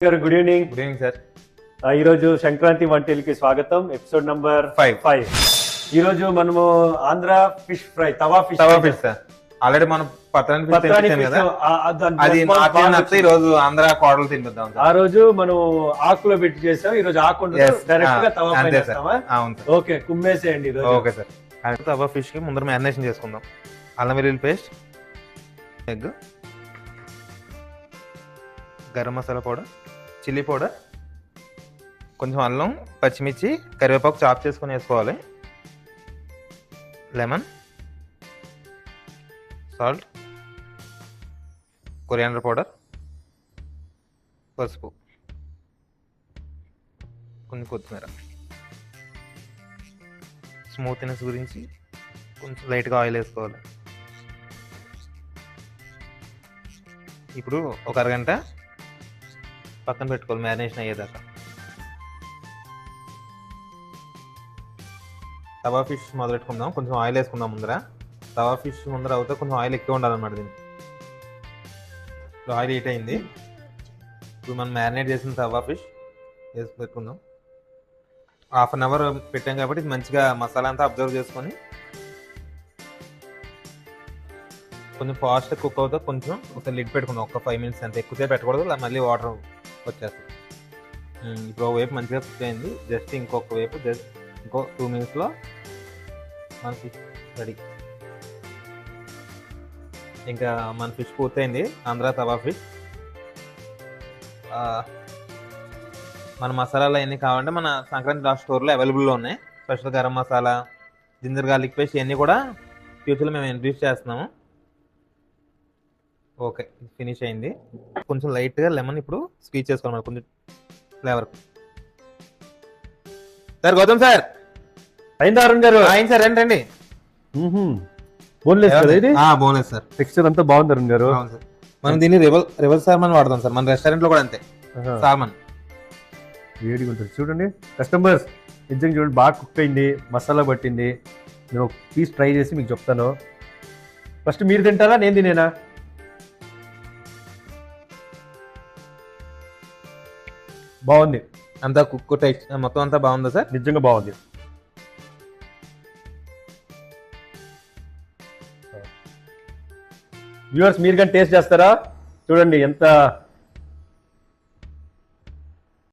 Good evening. Good evening sir. ఈ రోజు సంక్రాంతి వంటలకి స్వాగతం. Episode number 5. ఈ రోజు మనము ఆంధ్ర ఫిష్ ఫ్రై, తవా ఫిష్ సార్. ఆల్రెడీ మనం పత్రాన్ని కదా, అది ఈ రోజు ఆంధ్ర కోడలు తినిపిద్దాం. ఆ రోజు మనం ఆకులో పెట్టి చేసాం, ఈ రోజు ఆకు డైరెక్ట్ గా తవా పైన చేస్తామా? ఓకే, కుమ్మేసేయండి. Okay sir. తవా ఫిష్ కి ముందర మ్యారినేషన్ చేసుకుందాం. అల్లం వెల్లుల్లి paste, egg, garam masala powder, chilli powder, కొంచెం అల్లం, పచ్చిమిర్చి, కరివేపాకు చాప్ చేసుకొని వేసుకోవాలి. లెమన్, సాల్ట్, కొరియాండర్ పౌడర్, పసుపు, కొంచెం కొత్తిమీర. స్మూత్నెస్ గురించి కొంచెం లైట్గా ఆయిల్ వేసుకోవాలి. ఇప్పుడు ఒక అరగంట పక్కన పెట్టుకోవాలి మ్యారినేషన్ అయ్యేదాకా. తవా ఫిష్ మొదలెట్టుకుందాం. కొంచెం ఆయిల్ వేసుకుందాం ముందర. తవా ఫిష్ ముందర అవుతే కొంచెం ఆయిల్ ఎక్కువ ఉండాలన్నమాట దీనికి. ఇప్పుడు ఆయిల్ హీట్ అయింది. ఇప్పుడు మనం మ్యారినేట్ చేసిన తవా ఫిష్ వేసి పెట్టుకుందాం. హాఫ్ అన్ అవర్ పెట్టాం కాబట్టి ఇది మంచిగా మసాలా అంతా అబ్జర్వ్ చేసుకొని కొంచెం ఫాస్ట్ కుక్ అవుతా. కొంచెం ఒకసారి లిడ్ పెట్టుకుందాం, ఒక 5 minutes అంతే. ఎక్కువసేపు పెట్టకూడదు, మళ్ళీ వాటర్ వచ్చేస్తుంది. ఇప్పుడు ఒక వైపు మంచిగా కుక్ అయింది. జస్ట్ ఇంకొక వైపు ఇంకో 2 minutesలో మన ఫిష్ రెడీ. ఇంకా మన ఫిష్ పూర్తయింది, ఆంధ్ర తవా ఫిష్. మన మసాలాలు అవన్నీ కావాలంటే మన సంక్రాంతి డాట్ స్టోర్లో అవైలబుల్లో ఉన్నాయి. Special garam masala, ginger garlic paste, ఇవన్నీ కూడా ఫ్యూచర్లో మేము ఇంట్రడ్యూస్ చేస్తున్నాము. ఓకే, ఫినిష్ అయింది. కొంచెం లైట్గా లెమన్ ఇప్పుడు స్క్వీజ్ చేసుకోవాలి కొంచెం ఫ్లేవర్. సార్ గౌతమ్ సార్ అయిందా? అరుణ్ గారు అయింది సార్. రండి. బోన్లెస్ కదా ఇది? Boneless sir. టెక్స్చర్ అంతా బాగుంది అరుణ్ గారు. మనం దీన్ని రివర్ సాల్మన్ వాడదాం సార్. మన రెస్టారెంట్ లో కూడా అంతే, సాల్మన్ వేడిగా ఉంటుంది. చూడండి కస్టమర్స్, నిజంగా చూడండి, బాగా కుక్ అయింది, మసాలా పట్టింది. నేను ఒక పీస్ ట్రై చేసి మీకు చెప్తాను. ఫస్ట్ మీరు తింటారా, నేను తినేనా? బాగుంది అంతా కుక్ టైప్ మొత్తం అంతా బాగుందా సార్? నిజంగా బాగుంది. వ్యూవర్స్ మీరు కానీ టేస్ట్ చేస్తారా? చూడండి ఎంత